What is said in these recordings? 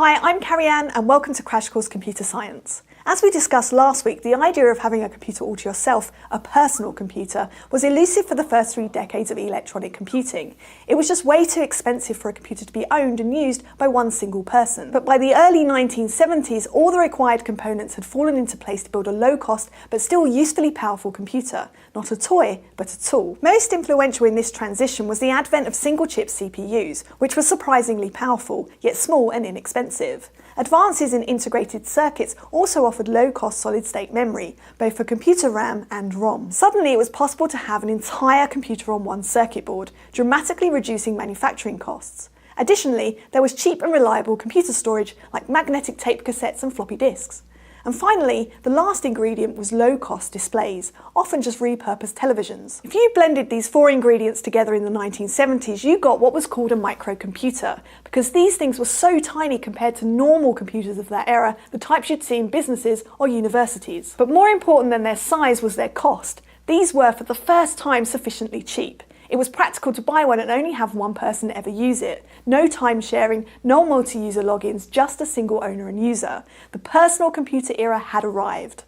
Hi, I'm Carrie-Anne and welcome to Crash Course Computer Science. As we discussed last week, the idea of having a computer all to yourself, a personal computer, was elusive for the first 3 decades of electronic computing. It was just way too expensive for a computer to be owned and used by one single person. But by the early 1970s, all the required components had fallen into place to build a low-cost but still usefully powerful computer. Not a toy, but a tool. Most influential in this transition was the advent of single-chip CPUs, which were surprisingly powerful, yet small and inexpensive. Advances in integrated circuits also offered low-cost solid-state memory, both for computer RAM and ROM. Suddenly it was possible to have an entire computer on one circuit board, dramatically reducing manufacturing costs. Additionally, there was cheap and reliable computer storage like magnetic tape cassettes and floppy disks. And finally, the last ingredient was low-cost displays, often just repurposed televisions. If you blended these 4 ingredients together in the 1970s, you got what was called a microcomputer, because these things were so tiny compared to normal computers of that era, the types you'd see in businesses or universities. But more important than their size was their cost. These were, for the first time, sufficiently cheap. It was practical to buy one and only have one person ever use it. No time sharing, no multi-user logins, just a single owner and user. The personal computer era had arrived.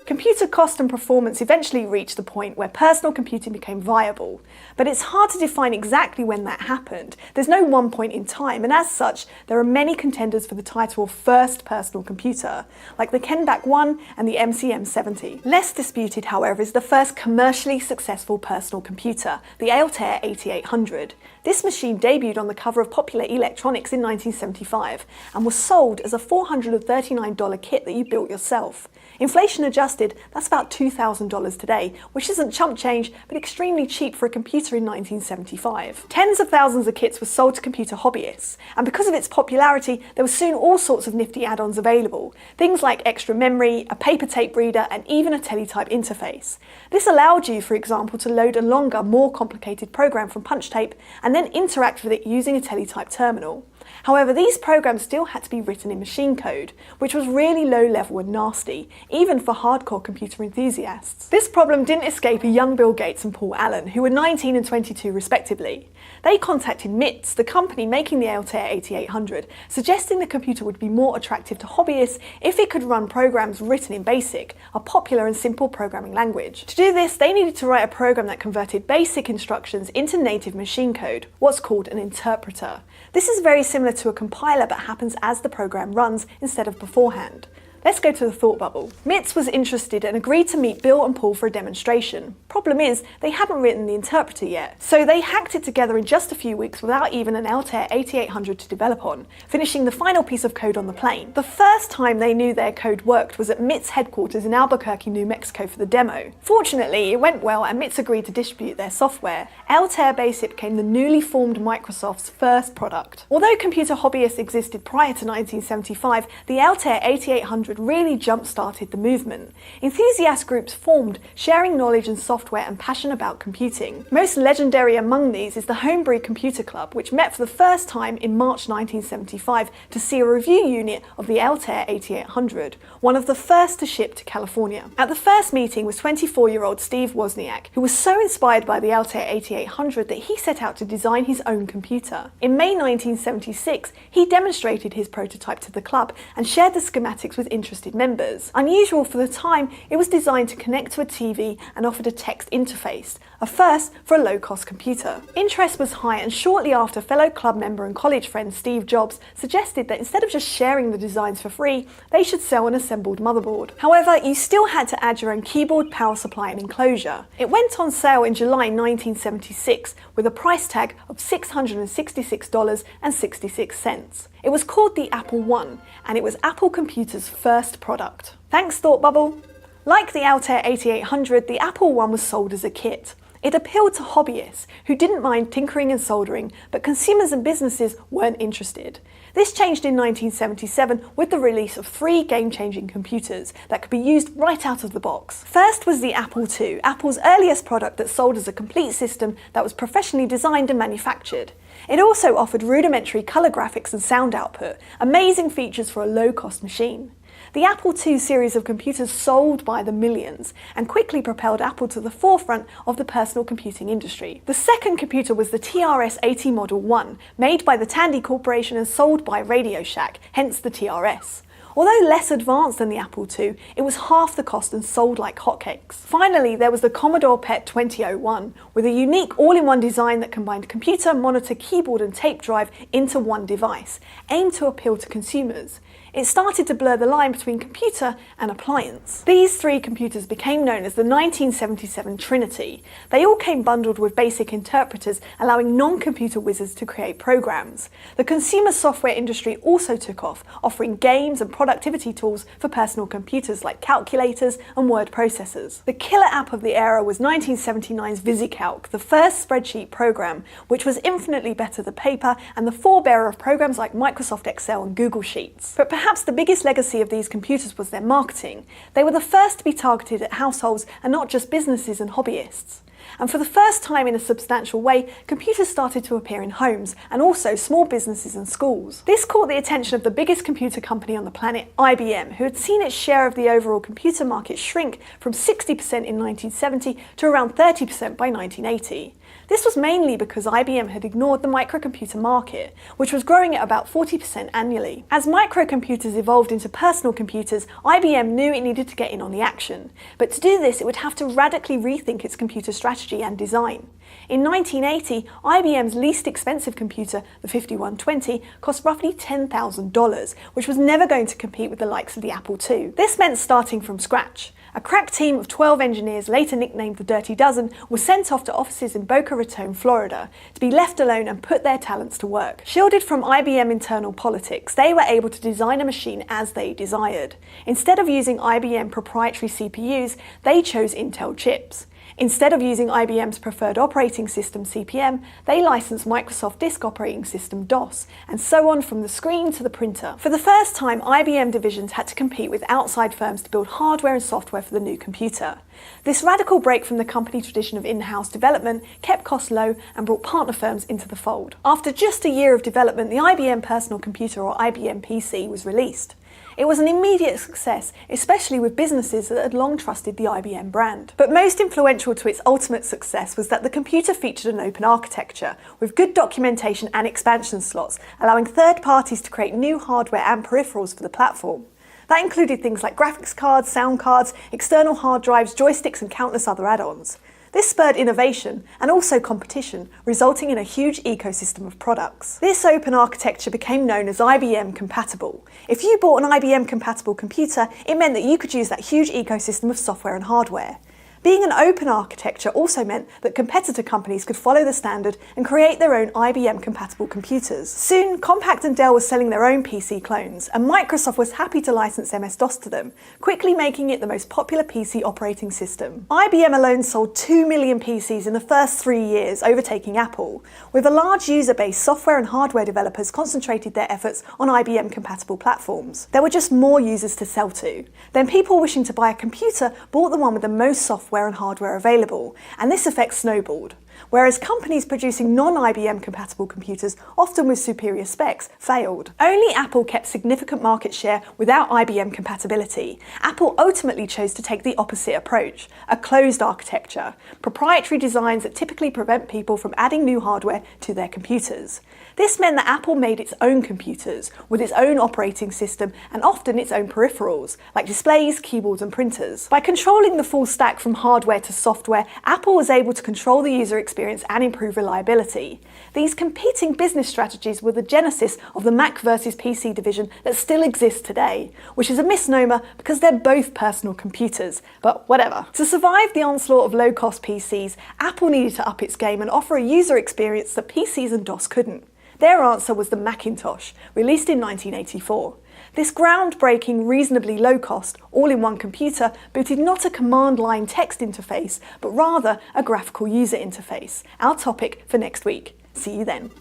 Computer cost and performance eventually reached the point where personal computing became viable, but it's hard to define exactly when that happened. There's no one point in time, and as such, there are many contenders for the title of first personal computer, like the Kenback 1 and the MCM70. Less disputed, however, is the first commercially successful personal computer, the Altair 8800. This machine debuted on the cover of Popular Electronics in 1975 and was sold as a $439 kit that you built yourself. Inflation adjusted, that's about $2,000 today, which isn't chump change, but extremely cheap for a computer in 1975. Tens of thousands of kits were sold to computer hobbyists, and because of its popularity, there were soon all sorts of nifty add-ons available. Things like extra memory, a paper tape reader, and even a teletype interface. This allowed you, for example, to load a longer, more complicated program from punch tape, and then interact with it using a teletype terminal. However, these programs still had to be written in machine code, which was really low level and nasty, even for hardcore computer enthusiasts. This problem didn't escape a young Bill Gates and Paul Allen, who were 19 and 22 respectively. They contacted MITS, the company making the Altair 8800, suggesting the computer would be more attractive to hobbyists if it could run programs written in BASIC, a popular and simple programming language. To do this, they needed to write a program that converted basic instructions into native machine code, what's called an interpreter. This is very similar to a compiler but happens as the program runs instead of beforehand. Let's go to the thought bubble. MITS was interested and agreed to meet Bill and Paul for a demonstration. Problem is, they hadn't written the interpreter yet, so they hacked it together in just a few weeks without even an Altair 8800 to develop on, finishing the final piece of code on the plane. The first time they knew their code worked was at MITS headquarters in Albuquerque, New Mexico for the demo. Fortunately, it went well and MITS agreed to distribute their software. Altair BASIC became the newly formed Microsoft's first product. Although computer hobbyists existed prior to 1975, the Altair 8800 really jump-started the movement. Enthusiast groups formed, sharing knowledge and software and passion about computing. Most legendary among these is the Homebrew Computer Club, which met for the first time in March 1975 to see a review unit of the Altair 8800, one of the first to ship to California. At the first meeting was 24-year-old Steve Wozniak, who was so inspired by the Altair 8800 that he set out to design his own computer. In May 1976, he demonstrated his prototype to the club and shared the schematics with interested members. Unusual for the time, it was designed to connect to a TV and offered a text interface, a first for a low-cost computer. Interest was high, and shortly after, fellow club member and college friend Steve Jobs suggested that instead of just sharing the designs for free, they should sell an assembled motherboard. However, you still had to add your own keyboard, power supply and enclosure. It went on sale in July 1976 with a price tag of $666.66. It was called the Apple I, and it was Apple Computer's first product. Thanks, Thought Bubble! Like the Altair 8800, the Apple I was sold as a kit. It appealed to hobbyists who didn't mind tinkering and soldering, but consumers and businesses weren't interested. This changed in 1977 with the release of 3 game-changing computers that could be used right out of the box. First was the Apple II, Apple's earliest product that sold as a complete system that was professionally designed and manufactured. It also offered rudimentary colour graphics and sound output, amazing features for a low-cost machine. The Apple II series of computers sold by the millions and quickly propelled Apple to the forefront of the personal computing industry. The second computer was the TRS-80 Model 1, made by the Tandy Corporation and sold by Radio Shack, hence the TRS. Although less advanced than the Apple II, it was half the cost and sold like hotcakes. Finally, there was the Commodore PET 2001, with a unique all-in-one design that combined computer, monitor, keyboard and tape drive into one device, aimed to appeal to consumers. It started to blur the line between computer and appliance. These three computers became known as the 1977 Trinity. They all came bundled with basic interpreters, allowing non-computer wizards to create programs. The consumer software industry also took off, offering games and productivity tools for personal computers like calculators and word processors. The killer app of the era was 1979's VisiCalc, the first spreadsheet program, which was infinitely better than paper and the forebearer of programs like Microsoft Excel and Google Sheets. But perhaps the biggest legacy of these computers was their marketing. They were the first to be targeted at households and not just businesses and hobbyists. And for the first time in a substantial way, computers started to appear in homes and also small businesses and schools. This caught the attention of the biggest computer company on the planet, IBM, who had seen its share of the overall computer market shrink from 60% in 1970 to around 30% by 1980. This was mainly because IBM had ignored the microcomputer market, which was growing at about 40% annually. As microcomputers evolved into personal computers, IBM knew it needed to get in on the action. But to do this, it would have to radically rethink its computer strategy and design. In 1980, IBM's least expensive computer, the 5120, cost roughly $10,000, which was never going to compete with the likes of the Apple II. This meant starting from scratch. A crack team of 12 engineers, later nicknamed the Dirty Dozen, was sent off to offices in Boca Raton, Florida, to be left alone and put their talents to work. Shielded from IBM internal politics, they were able to design a machine as they desired. Instead of using IBM proprietary CPUs, they chose Intel chips. Instead of using IBM's preferred operating system, CP/M, they licensed Microsoft Disk Operating System, DOS, and so on from the screen to the printer. For the first time, IBM divisions had to compete with outside firms to build hardware and software for the new computer. This radical break from the company tradition of in-house development kept costs low and brought partner firms into the fold. After just a year of development, the IBM Personal Computer, or IBM PC, was released. It was an immediate success, especially with businesses that had long trusted the IBM brand. But most influential to its ultimate success was that the computer featured an open architecture, with good documentation and expansion slots, allowing third parties to create new hardware and peripherals for the platform. That included things like graphics cards, sound cards, external hard drives, joysticks, and countless other add-ons. This spurred innovation and also competition, resulting in a huge ecosystem of products. This open architecture became known as IBM Compatible. If you bought an IBM Compatible computer, it meant that you could use that huge ecosystem of software and hardware. Being an open architecture also meant that competitor companies could follow the standard and create their own IBM-compatible computers. Soon, Compaq and Dell were selling their own PC clones, and Microsoft was happy to license MS-DOS to them, quickly making it the most popular PC operating system. IBM alone sold 2 million PCs in the first 3 years, overtaking Apple. With a large user base, software and hardware developers concentrated their efforts on IBM-compatible platforms. There were just more users to sell to. Then people wishing to buy a computer bought the one with the most software and hardware available, and this effect snowballed. Whereas companies producing non-IBM compatible computers, often with superior specs, failed. Only Apple kept significant market share without IBM compatibility. Apple ultimately chose to take the opposite approach, a closed architecture, proprietary designs that typically prevent people from adding new hardware to their computers. This meant that Apple made its own computers, with its own operating system and often its own peripherals, like displays, keyboards and printers. By controlling the full stack from hardware to software, Apple was able to control the user experience and improve reliability. These competing business strategies were the genesis of the Mac versus PC division that still exists today, which is a misnomer because they're both personal computers, but whatever. To survive the onslaught of low-cost PCs, Apple needed to up its game and offer a user experience that PCs and DOS couldn't. Their answer was the Macintosh, released in 1984. This groundbreaking, reasonably low-cost, all-in-one computer booted not a command-line text interface, but rather a graphical user interface. Our topic for next week. See you then.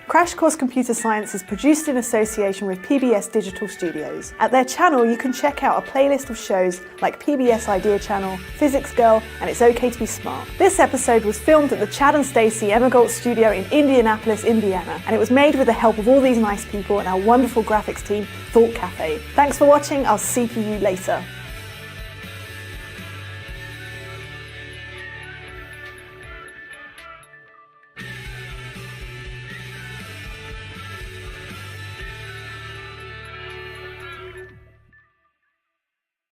Crash Course Computer Science is produced in association with PBS Digital Studios. At their channel, you can check out a playlist of shows like PBS Idea Channel, Physics Girl, and It's Okay to Be Smart. This episode was filmed at the Chad and Stacey Emmergault studio in Indianapolis, Indiana, and it was made with the help of all these nice people and our wonderful graphics team, Thought Cafe. Thanks for watching, I'll see you later.